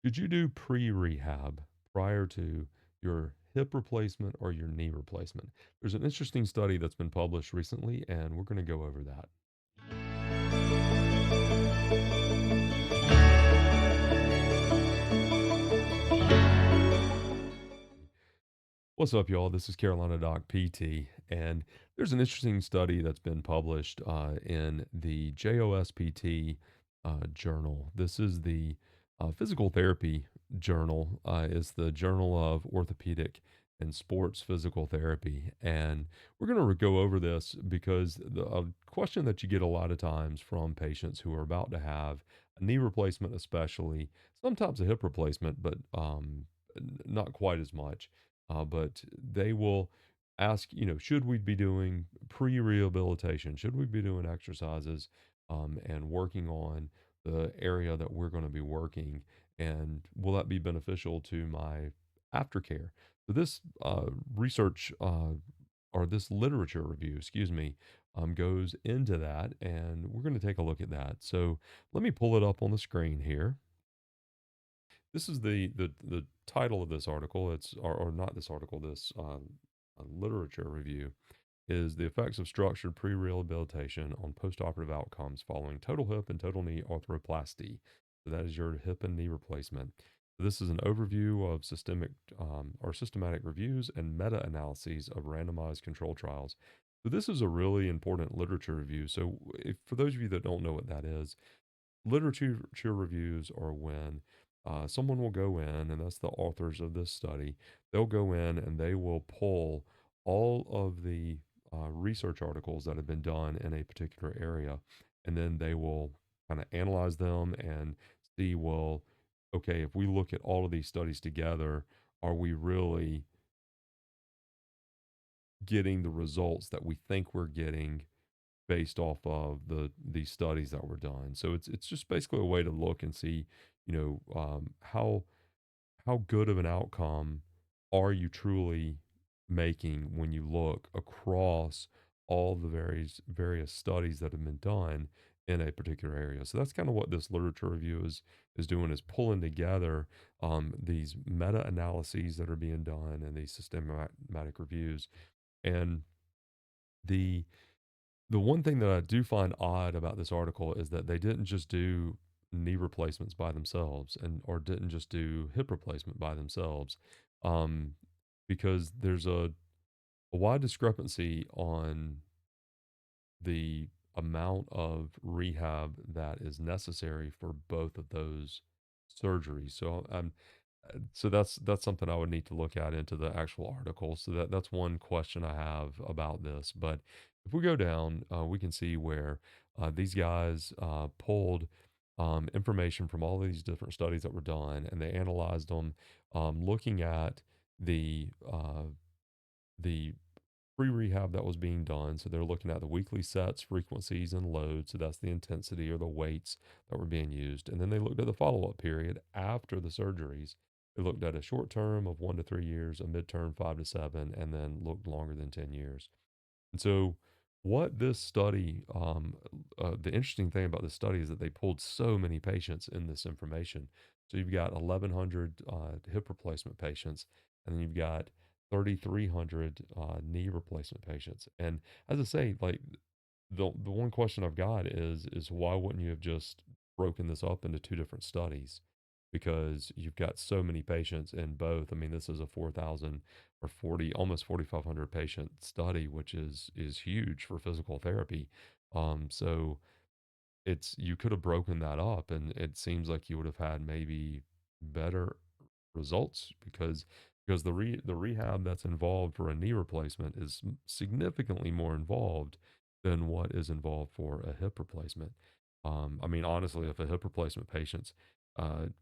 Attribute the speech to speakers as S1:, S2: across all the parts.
S1: Should you do pre-rehab prior to your hip replacement or your knee replacement? There's an interesting study that's been published recently, and we're going to go over that. What's up, y'all? This is Carolina Doc PT, and there's an interesting study that's been published in the JOSPT journal. This is the physical therapy journal. It's the Journal of Orthopedic and Sports Physical Therapy, and we're going to go over this because a question that you get a lot of times from patients who are about to have a knee replacement, especially sometimes a hip replacement, but not quite as much, but they will ask, should we be doing pre-rehabilitation? Should we be doing exercises and working on the area that we're going to be working? And will that be beneficial to my aftercare? So this research or this literature review, excuse me, goes into that, and we're going to take a look at that. So let me pull it up on the screen here. This is the title of this article. It's or not this article. This literature review is the effects of structured pre-rehabilitation on postoperative outcomes following total hip and total knee arthroplasty. So that is your hip and knee replacement. This is an overview of systemic or systematic reviews and meta-analyses of randomized control trials. So this is a really important literature review. So if, for those of you that don't know what that is, literature reviews are when someone will go in, and that's the authors of this study. They'll go in and they will pull all of the research articles that have been done in a particular area, and then they will kind of analyze them and see, well, okay, if we look at all of these studies together, are we really getting the results that we think we're getting based off of these studies that were done. So it's just basically a way to look and see, how good of an outcome are you truly making when you look across all the various studies that have been done in a particular area. So that's kind of what this literature review is doing, is pulling together these meta analyses that are being done and these systematic reviews. And the the one thing that I do find odd about this article is that they didn't just do knee replacements by themselves, and or didn't just do hip replacement by themselves, um, because there's a wide discrepancy on the amount of rehab that is necessary for both of those surgeries. So that's something I would need to look at into the actual article. So that's one question I have about this. But if we go down, we can see where these guys pulled information from all these different studies that were done, and they analyzed them, looking at the pre-rehab that was being done. So they're looking at the weekly sets, frequencies, and loads. So that's the intensity or the weights that were being used. And then they looked at the follow-up period after the surgeries. They looked at a short term of 1 to 3 years, a midterm 5 to 7, and then looked longer than 10 years. And so, what this study, the interesting thing about this study is that they pulled so many patients in this information. So you've got 1,100 hip replacement patients, and then you've got 3,300 knee replacement patients. And as I say, like the one question I've got is why wouldn't you have just broken this up into two different studies? Because you've got so many patients in both. I mean, this is a 4,000 or 40, almost 4,500 patient study, which is huge for physical therapy. So it's, you could have broken that up, and it seems like you would have had maybe better results, because the rehab that's involved for a knee replacement is significantly more involved than what is involved for a hip replacement. I mean, honestly, if a hip replacement patient's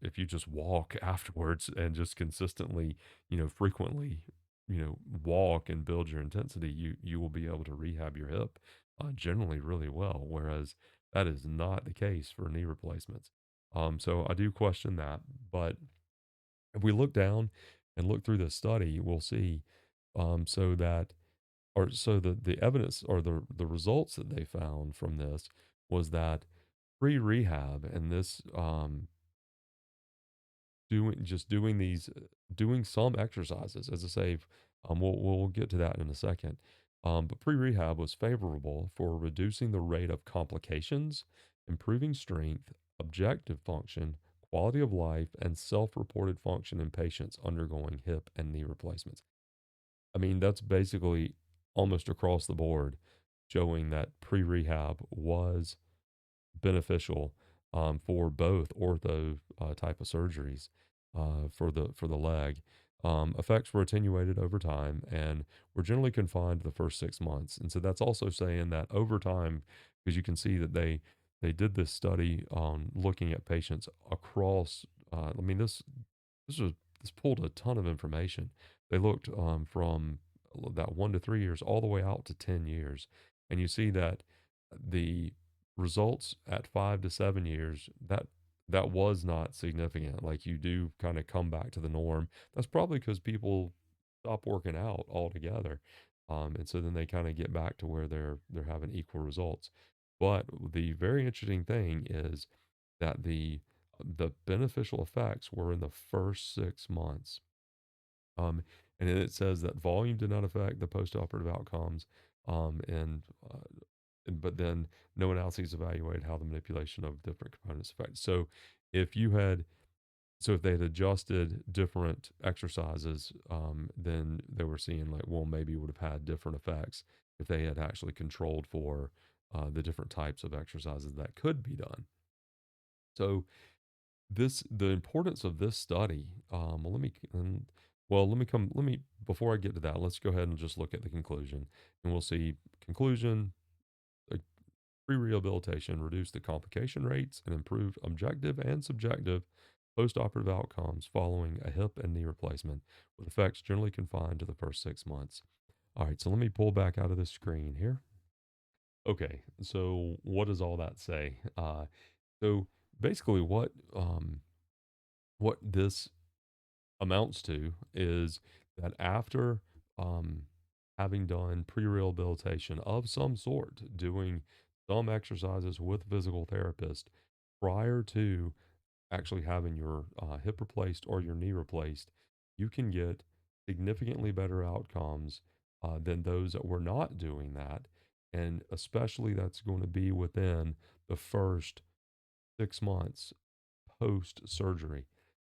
S1: if you just walk afterwards and just consistently, frequently, walk and build your intensity, you will be able to rehab your hip generally really well. Whereas that is not the case for knee replacements. So I do question that, but if we look down and look through this study, we'll see, so that, or so the evidence or the results that they found from this was that pre-rehab, and this doing these doing some exercises. As I say, we'll get to that in a second. But pre-rehab was favorable for reducing the rate of complications, improving strength, objective function, quality of life, and self-reported function in patients undergoing hip and knee replacements. I mean, that's basically almost across the board showing that pre-rehab was beneficial for both ortho type of surgeries for the leg. Effects were attenuated over time and were generally confined to the first 6 months. And so that's also saying that over time, because you can see that they did this study on looking at patients across. I mean, this was this pulled a ton of information. They looked from that 1 to 3 years all the way out to 10 years, and you see that the results at 5 to 7 years, that was not significant. Like you do kind of come back to the norm. That's probably because people stop working out altogether, and so then they kind of get back to where they're having equal results. But the very interesting thing is that the beneficial effects were in the first 6 months. Um, and then it says that volume did not affect the postoperative outcomes. And but then no analyses evaluated how the manipulation of different components affect. So if you had, so if they had adjusted different exercises, then they were seeing like, well, maybe would have had different effects if they had actually controlled for the different types of exercises that could be done. So the importance of this study. Let me before I get to that, let's go ahead and just look at the conclusion, and we'll see conclusion. uh, Pre-rehabilitation reduced the complication rates and improved objective and subjective postoperative outcomes following a hip and knee replacement, with effects generally confined to the first 6 months. All right, so let me pull back out of the screen here. Okay, so what does all that say? So basically, what this amounts to is that after um, having done pre-rehabilitation of some sort, doing some exercises with a physical therapist prior to actually having your hip replaced or your knee replaced, you can get significantly better outcomes than those that were not doing that. And especially that's going to be within the first 6 months post surgery.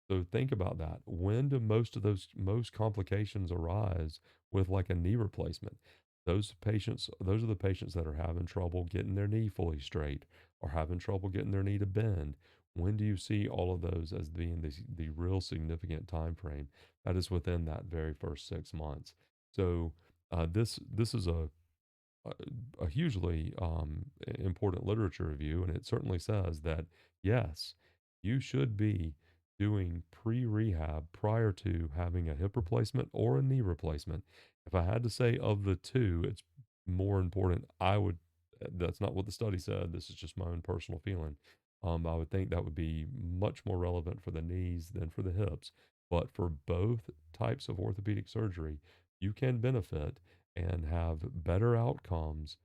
S1: So think about that. When do most complications arise with like a knee replacement? Those are the patients that are having trouble getting their knee fully straight or having trouble getting their knee to bend. When do you see all of those as being the real significant time frame? That is within that very first 6 months. So this is a, a hugely important literature review, and it certainly says that yes, you should be doing pre-rehab prior to having a hip replacement or a knee replacement. If I had to say of the two, it's more important. I would. That's not what the study said. This is just my own personal feeling. I would think that would be much more relevant for the knees than for the hips. But for both types of orthopedic surgery, you can benefit and have better outcomes,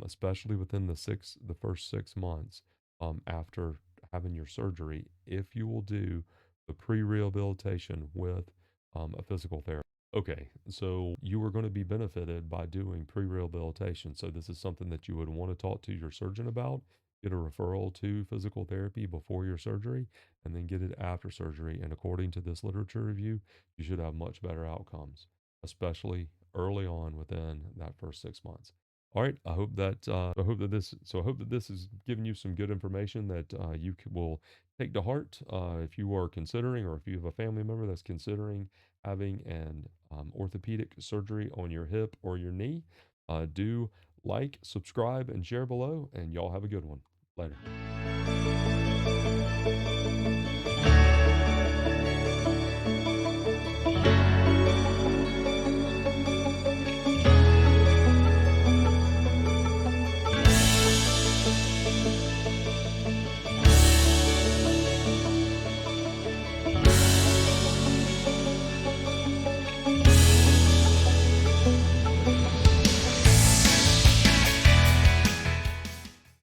S1: especially within the first 6 months after having your surgery, if you will do the pre-rehabilitation with a physical therapist. Okay, so you are going to be benefited by doing pre-rehabilitation. So this is something that you would want to talk to your surgeon about. Get a referral to physical therapy before your surgery, and then get it after surgery. And according to this literature review, you should have much better outcomes, especially early on within that first 6 months. All right. I hope that this is giving you some good information that will take to heart if you are considering, or if you have a family member that's considering having an orthopedic surgery on your hip or your knee. Do like, subscribe, and share below, and y'all have a good one. Later.